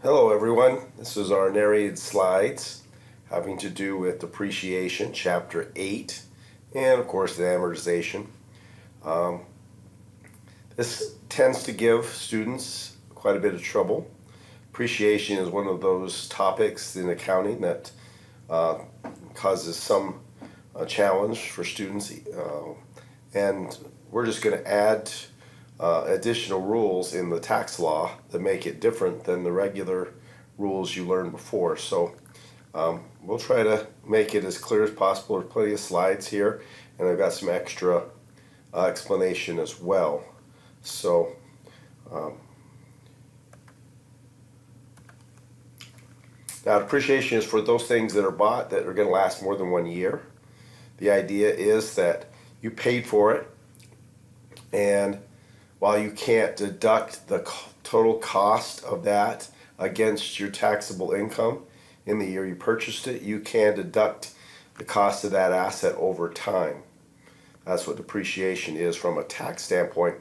Hello everyone, this is our narrated slides having to do with Depreciation Chapter 8 and of course the amortization. This tends to give students quite a bit of trouble. Depreciation is one of those topics in accounting that causes some challenge for students, and we're just going to add additional rules in the tax law that make it different than the regular rules you learned before. So we'll try to make it as clear as possible. There's plenty of slides here, and I've got some extra explanation as well. So now depreciation is for those things that are bought that are going to last more than 1 year. The idea is that you paid for it, and while you can't deduct the total cost of that against your taxable income in the year you purchased it, you can deduct the cost of that asset over time. That's what depreciation is from a tax standpoint,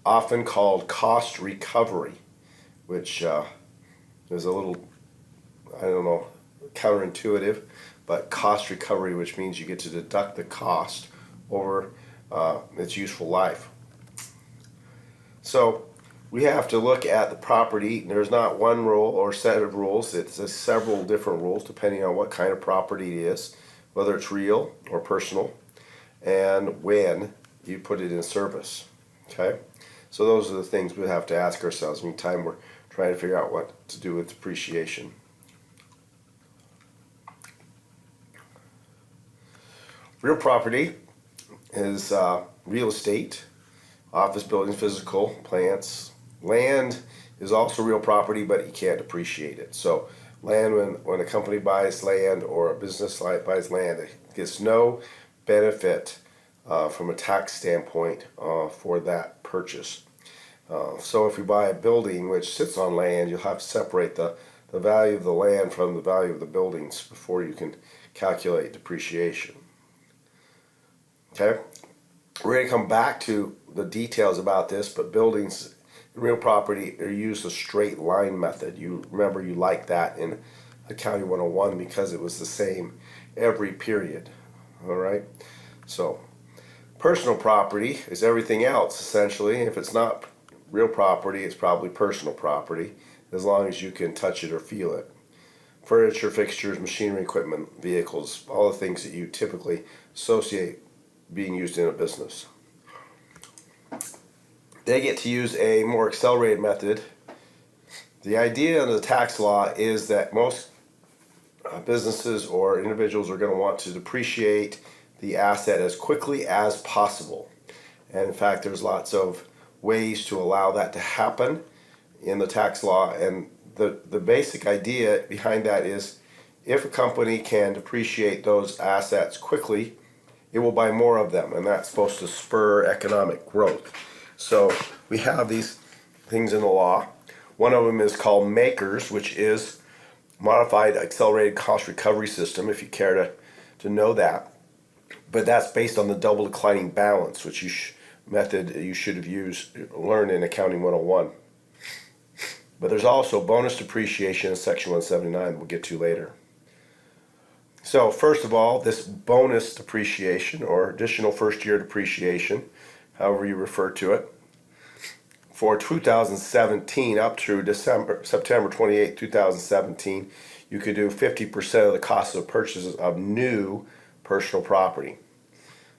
often called cost recovery, which is a little, I don't know, counterintuitive, but cost recovery, which means you get to deduct the cost over its useful life. So we have to look at the property. There's not one rule or set of rules. It's several different rules depending on what kind of property it is, whether it's real or personal, and when you put it in service. Okay? So those are the things we have to ask ourselves anytime we're trying to figure out what to do with depreciation. Real property is real estate, office buildings, physical plants. Land is also real property, but you can't depreciate it. So land, when a company buys land or a business buys land, it gets no benefit from a tax standpoint for that purchase. So if you buy a building which sits on land, you'll have to separate the value of the land from the value of the buildings before you can calculate depreciation. Okay? We're going to come back to the details about this, but buildings and real property are used a straight line method. You remember you liked that in Accounting 101 because it was the same every period. All right? So personal property is everything else, essentially. If it's not real property, it's probably personal property, as long as you can touch it or feel it. Furniture, fixtures, machinery, equipment, vehicles, all the things that you typically associate being used in a business. They get to use a more accelerated method. The idea of the tax law is that most businesses or individuals are going to want to depreciate the asset as quickly as possible. And in fact, there's lots of ways to allow that to happen in the tax law. And the basic idea behind that is if a company can depreciate those assets quickly, it will buy more of them, and that's supposed to spur economic growth. So we have these things in the law. One of them is called MACRS, which is Modified Accelerated Cost Recovery System, if you care to know that. But that's based on the double declining balance, which method you should have learned in Accounting 101. But there's also bonus depreciation in Section 179 we'll get to later. So first of all, this bonus depreciation or additional first year depreciation, however you refer to it, for 2017 up through September 28, 2017, you could do 50% of the cost of purchases of new personal property.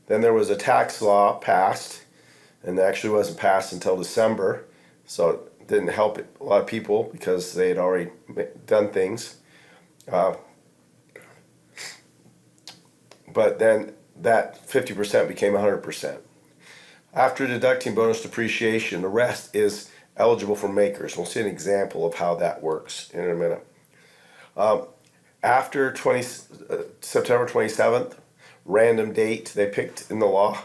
Then there was a tax law passed, and it actually wasn't passed until December, so it didn't help a lot of people because they had already done things. But then that 50% became 100%. After deducting bonus depreciation, the rest is eligible for MACRS. We'll see an example of how that works in a minute. After September 27th, random date they picked in the law,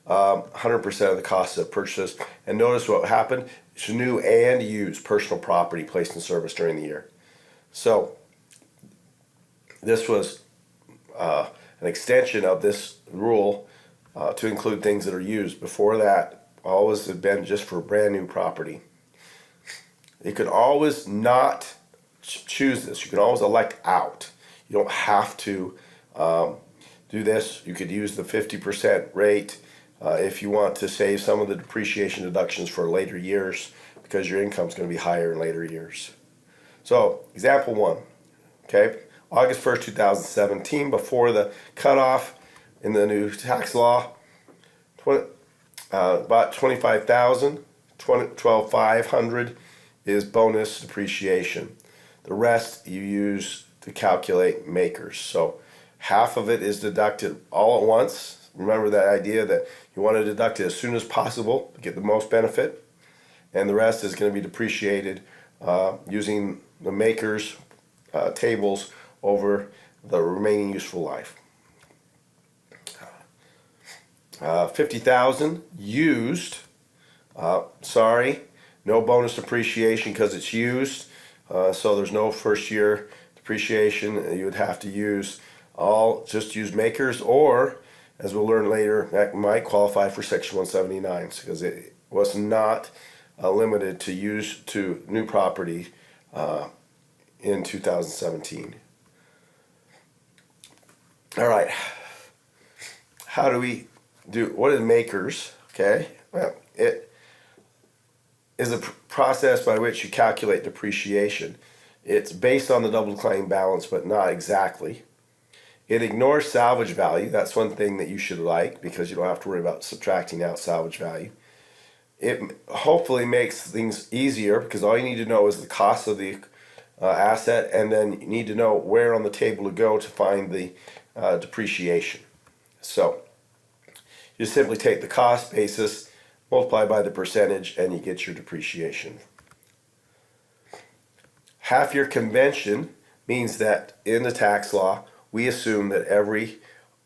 100% of the cost of purchase. And notice what happened. It's new and used personal property placed in service during the year. So this was an extension of this rule to include things that are used. Before that, always had been just for brand new property. You could always not choose this. You can always elect out. You don't have to do this. You could use the 50% rate if you want to save some of the depreciation deductions for later years because your income is going to be higher in later years. So, example 1, okay, August 1st, 2017, before the cutoff in the new tax law, about $25,000, $12,500 is bonus depreciation. The rest you use to calculate MACRS. So half of it is deducted all at once. Remember that idea that you want to deduct it as soon as possible to get the most benefit. And the rest is going to be depreciated using the MACRS tables over the remaining useful life. 50,000 used. No bonus depreciation because it's used. So there's no first year depreciation. You would have to use just use MACRS, or as we'll learn later, that might qualify for Section 179 because it was not limited to use to new property in 2017. All right. How do we what is MACRS? Okay. Well, it is a process by which you calculate depreciation. It's based on the double claim balance, but not exactly. It ignores salvage value. That's one thing that you should like because you don't have to worry about subtracting out salvage value. It hopefully makes things easier because all you need to know is the cost of the asset, and then you need to know where on the table to go to find the depreciation. So you simply take the cost basis, multiply by the percentage, and you get your depreciation. Half-year convention means that in the tax law, we assume that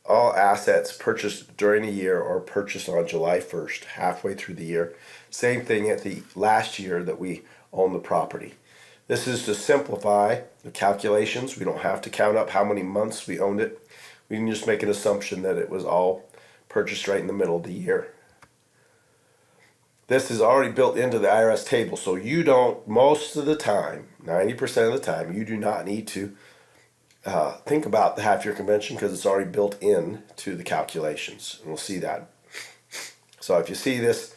all assets purchased during a year are purchased on July 1st, halfway through the year. Same thing at the last year that we own the property. This is to simplify the calculations. We don't have to count up how many months we owned it. We can just make an assumption that it was all purchased right in the middle of the year. This is already built into the IRS table, so you don't, most of the time, 90% of the time, you do not need to think about the half-year convention because it's already built in to the calculations, and we'll see that. So if you see this,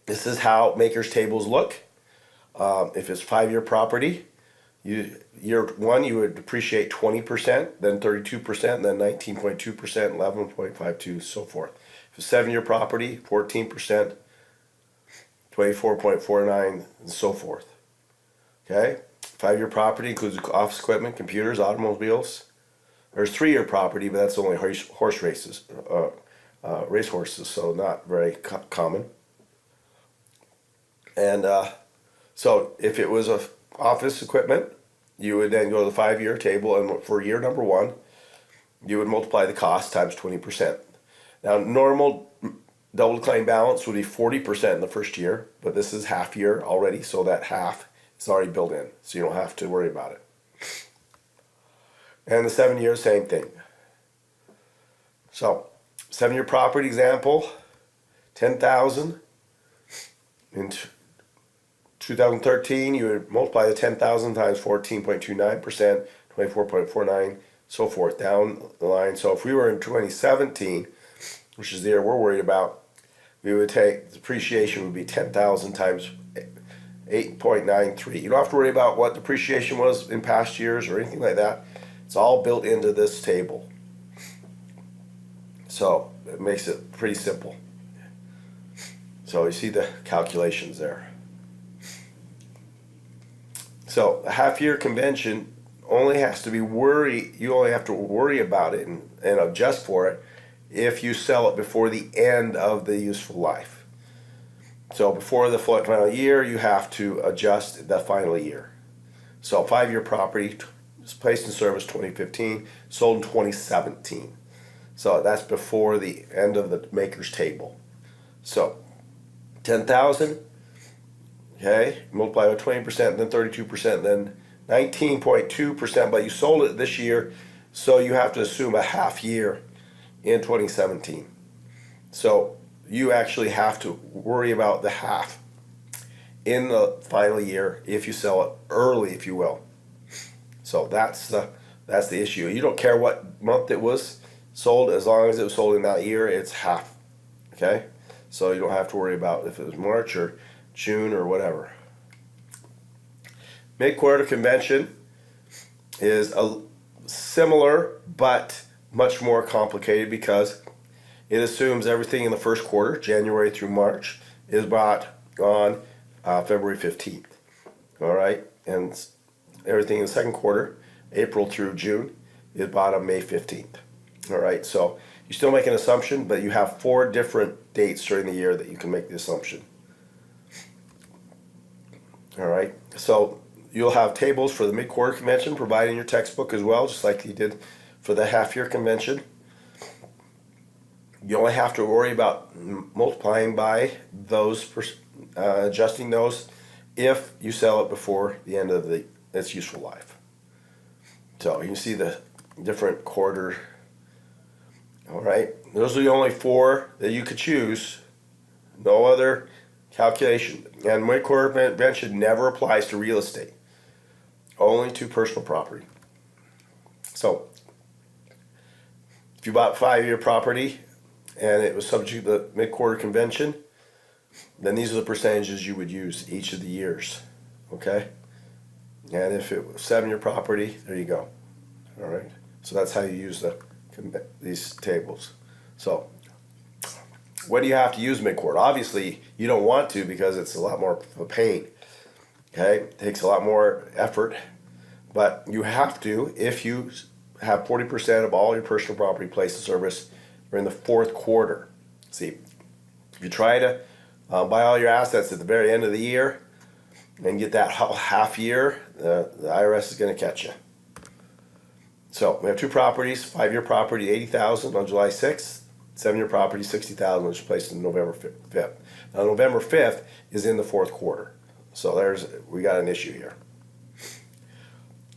this is how MACRS tables look. If it's 5-year property, year 1 you would depreciate 20%, then 32%, then 19.2%, 11.52%, so forth. If it's 7-year property, 14%, 24.49%, and so forth. Okay? 5-year property includes office equipment, computers, automobiles. There's 3-year property, but that's only horse races, race horses, so not very common. And so if it was a office equipment, you would then go to the 5-year table, and for year number 1, you would multiply the cost times 20%. Now, normal double claim balance would be 40% in the first year, but this is half year already, so that half is already built in, so you don't have to worry about it. And the 7 years, same thing. So, 7-year property example, $10,000. In 2013, you would multiply the 10,000 times 14.29%, 24.49%, so forth, down the line. So if we were in 2017, which is the year we're worried about, we would take, depreciation would be 10,000 times 8.93. You don't have to worry about what depreciation was in past years or anything like that. It's all built into this table. So it makes it pretty simple. So you see the calculations there. So a half-year convention only has to be you only have to worry about it and adjust for it if you sell it before the end of the useful life. So before the final year, you have to adjust the final year. So 5-year property, placed in service 2015, sold in 2017. So that's before the end of the MACRS table. So 10,000, okay, multiply by 20%, then 32%, then 19.2%, but you sold it this year, so you have to assume a half year in 2017. So you actually have to worry about the half in the final year if you sell it early, if you will. So that's the issue. You don't care what month it was sold, as long as it was sold in that year, it's half. Okay? So you don't have to worry about if it was March or June or whatever. Mid-quarter convention is a similar but much more complicated because it assumes everything in the first quarter, January through March, is bought on February 15th. All right? And everything in the second quarter, April through June, is bought on May 15th. All right? So you still make an assumption, but you have 4 different dates during the year that you can make the assumption. All right? So you'll have tables for the mid-quarter convention provided in your textbook as well, just like you did for the half-year convention. You only have to worry about multiplying by those, adjusting those, if you sell it before the end of its useful life. So you can see the different quarter. All right, those are the only 4 that you could choose. No other calculation. And mid-quarter convention never applies to real estate, only to personal property. So if you bought 5-year property and it was subject to the mid-quarter convention, then these are the percentages you would use each of the years. Okay? And if it was 7-year property, there you go. All right? So that's how you use these tables. So what do you have to use mid-quarter? Obviously, you don't want to because it's a lot more of a pain. Okay? It takes a lot more effort. But you have to if you have 40% of all your personal property placed in service in the fourth quarter. See, if you try to buy all your assets at the very end of the year and get that half year, the IRS is going to catch you. So we have 2 properties: 5-year property, $80,000 on July 6th. 7-year property, $60,000, which was placed on November 5th. Now November 5th is in the fourth quarter, so we got an issue here.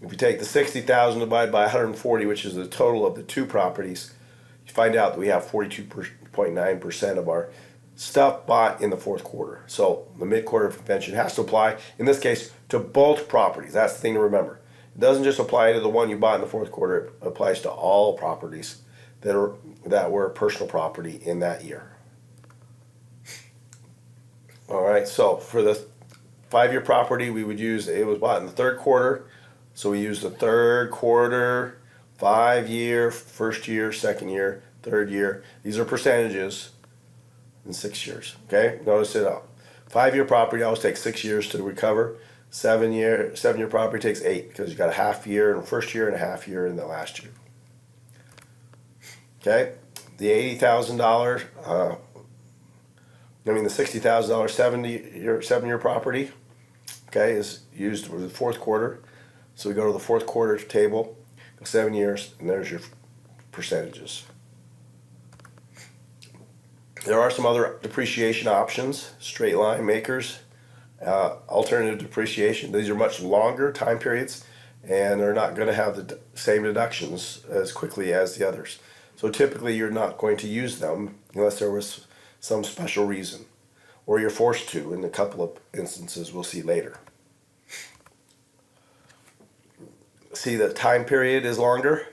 If you take the $60,000 divided by 140, which is the total of the 2 properties, you find out that we have 42.9% of our stuff bought in the fourth quarter. So the mid-quarter convention has to apply, in this case, to both properties. That's the thing to remember. It doesn't just apply to the one you bought in the fourth quarter. It applies to all properties that were personal property in that year. All right, so for the 5-year property, we would use, it was bought in the third quarter, so we use the third quarter, 5-year, first year, second year, third year. These are percentages in 6 years. Okay, notice it out. 5-year property always takes 6 years to recover. 7-year property takes 8 because you got a half year in the first year and a half year in the last year. Okay, the $80,000, the $60,000 7-year property, okay, is used for the fourth quarter. So we go to the fourth quarter table, go 7 years, and there's your percentages. There are some other depreciation options: straight line, MACRS, alternative depreciation. These are much longer time periods, and they're not going to have the same deductions as quickly as the others. So typically you're not going to use them unless there was some special reason, or you're forced to in a couple of instances we'll see later. See, the time period is longer,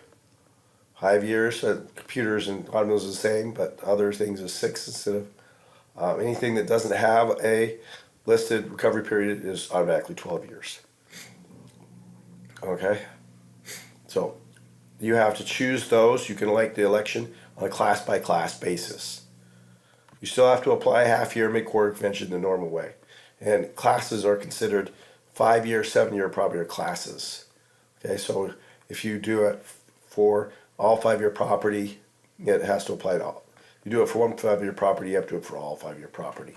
5 years. Computers and automobiles is the same, but other things is 6 instead of anything that doesn't have a listed recovery period is automatically 12 years. Okay, so you have to choose those. You can elect the election on a class-by-class basis. You still have to apply a half-year mid-quarter convention the normal way. And classes are considered 5-year, 7-year property classes. Okay, so if you do it for all 5-year property, it has to apply to all. You do it for one 5-year property, you have to do it for all 5-year property.